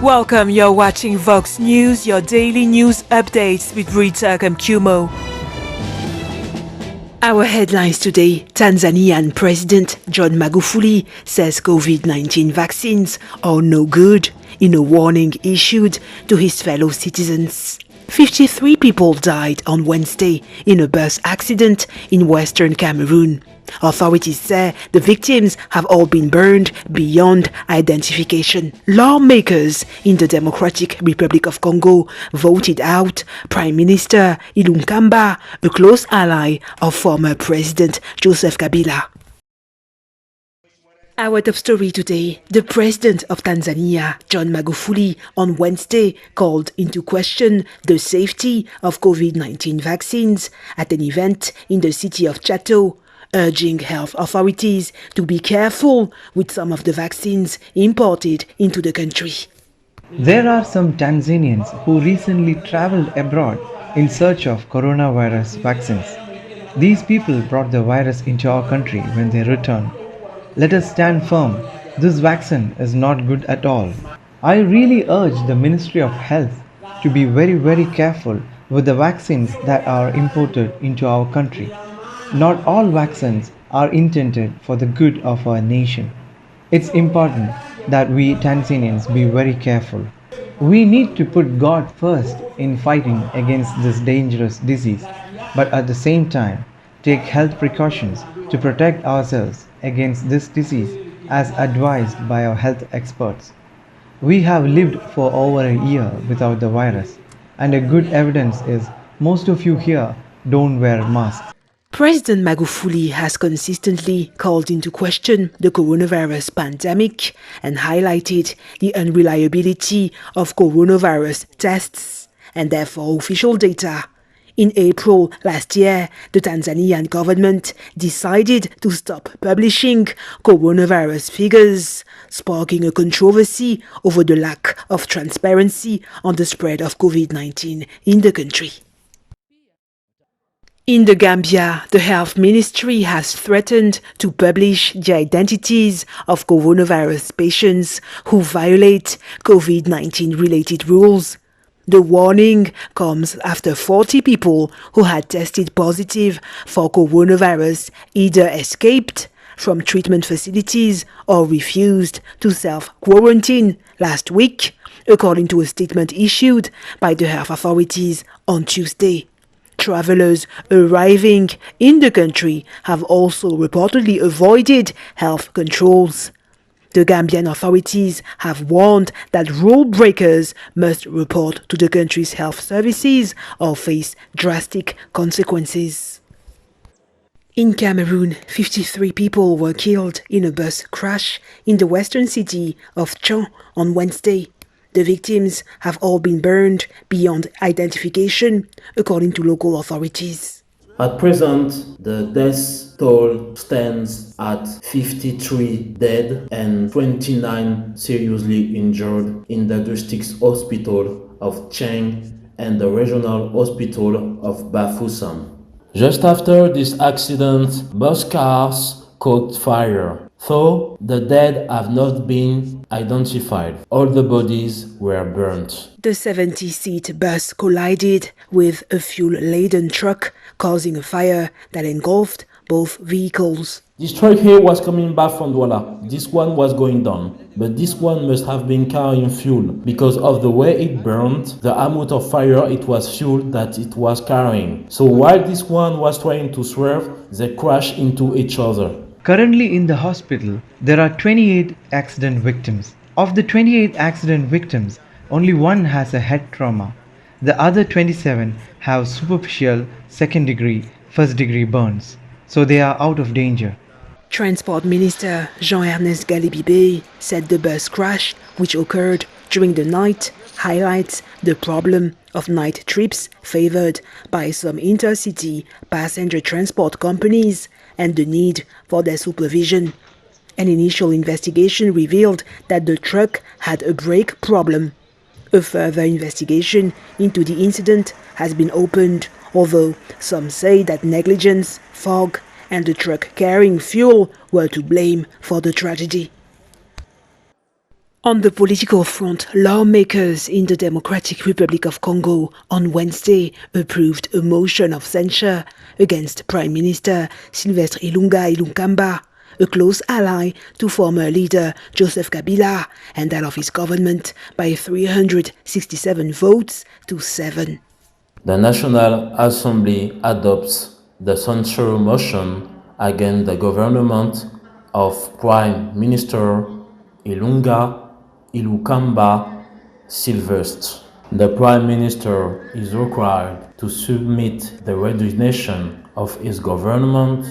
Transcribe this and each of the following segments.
Welcome, you're watching Vox News, your daily news updates with Rita Kamkumo. Our headlines today: Tanzanian President John Magufuli says COVID-19 vaccines are no good in a warning issued to his fellow citizens. 53 people died on Wednesday in a bus accident in western Cameroon. Authorities say the victims have all been burned beyond identification. Lawmakers in the Democratic Republic of Congo voted out Prime Minister Ilunkamba, a close ally of former President Joseph Kabila. Our top story today: the President of Tanzania, John Magufuli, on Wednesday called into question the safety of COVID-19 vaccines at an event in the city of Chateau, urging health authorities to be careful with some of the vaccines imported into the country. There are some Tanzanians who recently traveled abroad in search of coronavirus vaccines. These people brought the virus into our country when they returned. Let us stand firm. This vaccine is not good at all. I really urge the Ministry of Health to be very careful with the vaccines that are imported into our country. Not all vaccines are intended for the good of our nation. It's important that we Tanzanians be very careful. We need to put God first in fighting against this dangerous disease, but at the same time, take health precautions to protect ourselves against this disease as advised by our health experts. We have lived for over a year without the virus, and a good evidence is most of you here don't wear masks. President Magufuli has consistently called into question the coronavirus pandemic and highlighted the unreliability of coronavirus tests and therefore official data. In April last year, the Tanzanian government decided to stop publishing coronavirus figures, sparking a controversy over the lack of transparency on the spread of COVID-19 in the country. In the Gambia, the health ministry has threatened to publish the identities of coronavirus patients who violate COVID-19 related rules. The warning comes after 40 people who had tested positive for coronavirus either escaped from treatment facilities or refused to self-quarantine last week, according to a statement issued by the health authorities on Tuesday. Travelers arriving in the country have also reportedly avoided health controls. The Gambian authorities have warned that rule breakers must report to the country's health services or face drastic consequences. In Cameroon, 53 people were killed in a bus crash in the western city of Chon on Wednesday. The victims have all been burned beyond identification, according to local authorities. At present, the death toll stands at 53 dead and 29 seriously injured in the district hospital of Cheng and the regional hospital of Bafoussam. Just after this accident, bus cars caught fire. Though the dead have not been identified, all the bodies were burnt. The 70-seat bus collided with a fuel-laden truck, causing a fire that engulfed both vehicles. This truck here was coming back from Douala. This one was going down, but this one must have been carrying fuel. Because of the way it burned, the amount of fire it was fuel that it was carrying. So while this one was trying to swerve, they crashed into each other. Currently in the hospital, there are 28 accident victims. Of the 28 accident victims, only one has a head trauma. The other 27 have superficial second-degree, first-degree burns, so they are out of danger. Transport Minister Jean-Ernest Galibibé said the bus crash, which occurred during the night, highlights the problem of night trips favored by some intercity passenger transport companies and the need for their supervision. An initial investigation revealed that the truck had a brake problem. A further investigation into the incident has been opened, although some say that negligence, fog, and the truck carrying fuel were to blame for the tragedy. On the political front, lawmakers in the Democratic Republic of Congo on Wednesday approved a motion of censure against Prime Minister Sylvestre Ilunga Ilunkamba, a close ally to former leader Joseph Kabila and that of his government, by 367 votes to 7. The National Assembly adopts the censure motion against the government of Prime Minister Ilunga Ilunkamba Sylvestre. The Prime Minister is required to submit the resignation of his government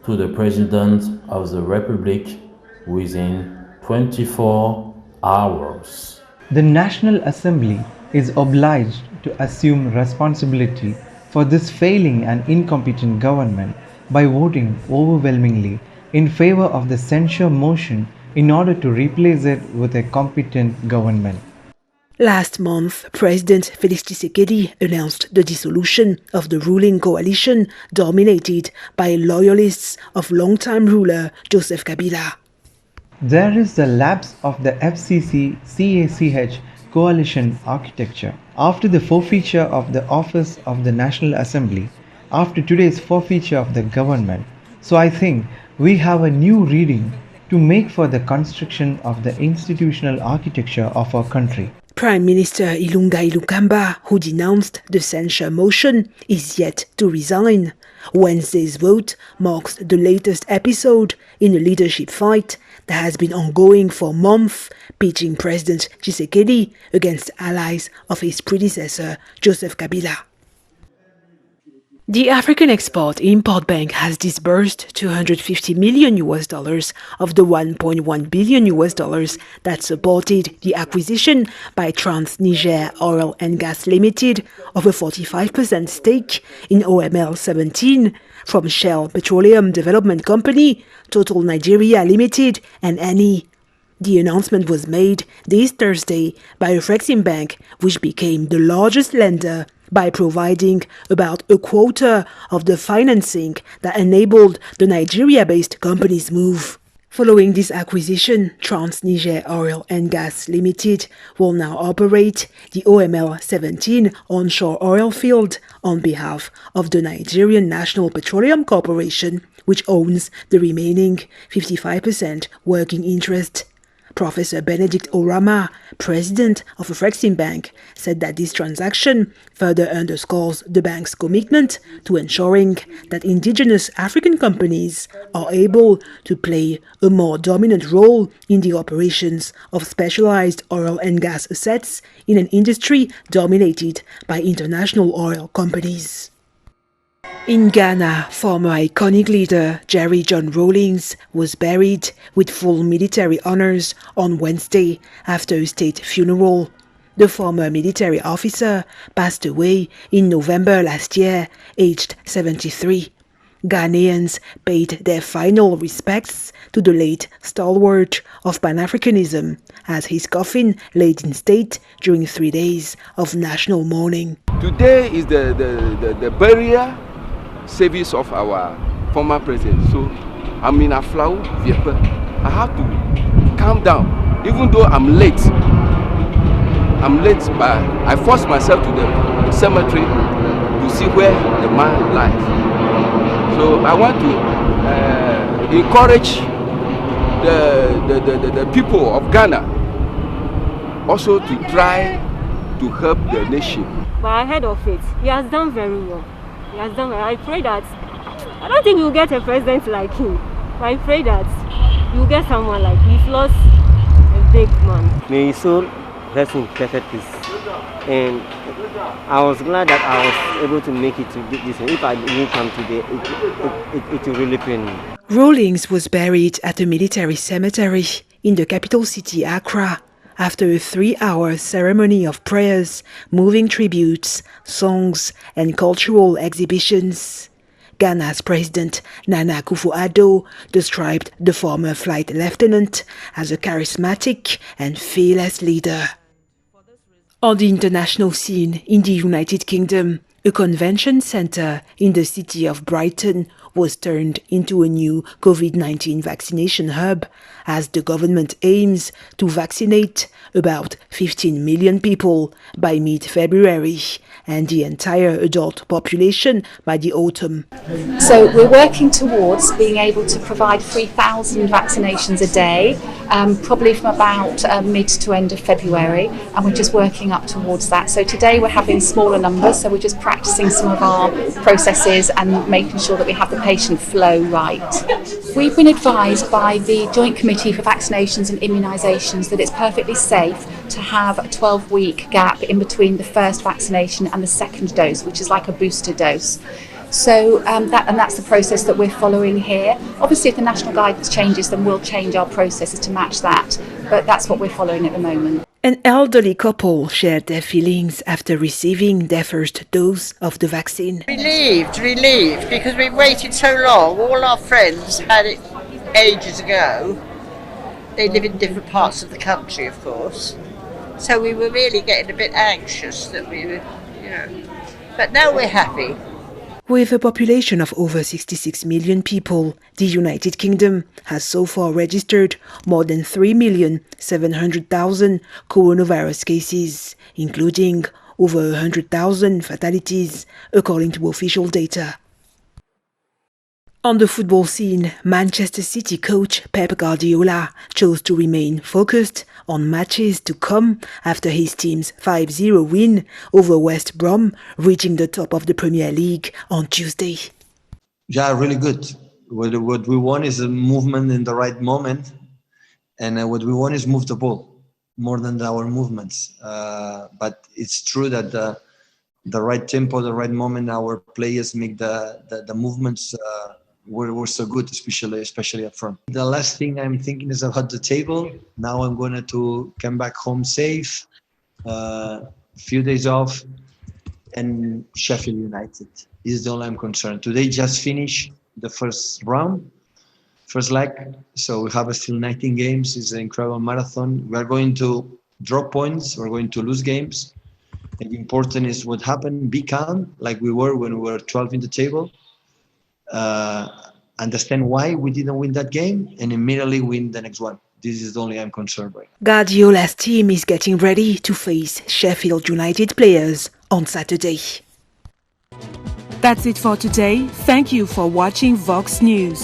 to the President of the Republic within 24 hours. The National Assembly is obliged to assume responsibility for this failing and incompetent government by voting overwhelmingly in favor of the censure motion in order to replace it with a competent government. Last month, President Felix Tshisekedi announced the dissolution of the ruling coalition dominated by loyalists of longtime ruler Joseph Kabila. There is the lapse of the FCC-CACH coalition architecture. After the forfeiture of the office of the National Assembly, after today's forfeiture of the government, so I think we have a new reading to make for the construction of the institutional architecture of our country. Prime Minister Ilunga Ilunkamba, who denounced the censure motion, is yet to resign. Wednesday's vote marks the latest episode in a leadership fight that has been ongoing for months, pitching President Tshisekedi against allies of his predecessor, Joseph Kabila. The African Export-Import Bank has disbursed $250 million of the $1.1 billion that supported the acquisition by Trans-Niger Oil and Gas Limited of a 45% stake in OML 17 from Shell Petroleum Development Company, Total Nigeria Limited, and Eni. The announcement was made this Thursday by Afreximbank, which became the largest lender by providing about a quarter of the financing that enabled the Nigeria-based company's move. Following this acquisition, Trans-Niger Oil and Gas Limited will now operate the OML 17 onshore oil field on behalf of the Nigerian National Petroleum Corporation, which owns the remaining 55% working interest. Professor Benedict Orama, president of Afreximbank, said that this transaction further underscores the bank's commitment to ensuring that indigenous African companies are able to play a more dominant role in the operations of specialized oil and gas assets in an industry dominated by international oil companies. In Ghana, former iconic leader JOHN RAWLINGS was buried with full military honors on Wednesday after a state funeral. The former military officer passed away in November last year, aged 73. Ghanaians paid their final respects to the late stalwart of Pan-Africanism as his coffin laid in state during 3 days of national mourning. Today is the burial service of our former president. So I'm in Aflau, Viepe. I have to calm down, even though I'm late. But I forced myself to the cemetery to see where the man lies. So I want to encourage the people of Ghana also to try to help the nation. But ahead of it, he has done very well. He has done well. I pray that, I don't think we'll get a president like him, but I pray that you'll get someone like him. He's lost a big man. May his soul rest in perfect peace. And I was glad that I was able to make it to this. If I didn't come today, it will really pain me. Rawlings was buried at a military cemetery in the capital city, Accra, after a 3-hour ceremony of prayers, moving tributes, songs, and cultural exhibitions. Ghana's President Nana Akufo-Addo described the former flight lieutenant as a charismatic and fearless leader. On the international scene in the United Kingdom, a convention centre in the city of Brighton was turned into a new COVID-19 vaccination hub as the government aims to vaccinate about 15 million people by mid-February and the entire adult population by the autumn. So we're working towards being able to provide 3,000 vaccinations a day, probably from about mid to end of February, and we're just working up towards that. So today we're having smaller numbers, so we're just practicing some of our processes and making sure that we have the patient flow right. We've been advised by the Joint Committee for Vaccinations and Immunisations that it's perfectly safe to have a 12-week gap in between the first vaccination and the second dose, which is like a booster dose. So that's the process that we're following here. Obviously, if the national guidance changes, then we'll change our processes to match that. But that's what we're following at the moment. An elderly couple shared their feelings after receiving their first dose of the vaccine. Relieved, because we've waited so long. All our friends had it ages ago. They live in different parts of the country, of course. So we were really getting a bit anxious that we were, but now we're happy. With a population of over 66 million people, the United Kingdom has so far registered more than 3,700,000 coronavirus cases, including over 100,000 fatalities, according to official data. On the football scene, Manchester City coach Pep Guardiola chose to remain focused on matches to come after his team's 5-0 win over West Brom, reaching the top of the Premier League on Tuesday. Yeah, really good. What we want is a movement in the right moment, and what we want is move the ball more than our movements. But it's true that the right tempo, the right moment, our players make the movements. Were so good, especially up front. The last thing I'm thinking is about the table. Now I'm going to come back home safe, few days off, and Sheffield United is the only I'm concerned. Today just finished the first leg, so we have still 19 games. It's an incredible marathon. We are going to drop points. We're going to lose games. And the important is what happened. Be calm, like we were when we were 12 in the table. Understand why we didn't win that game and immediately win the next one. This is the only I'm concerned by. Guardiola's team is getting ready to face Sheffield United players on Saturday. That's it for today. Thank you for watching Vox News.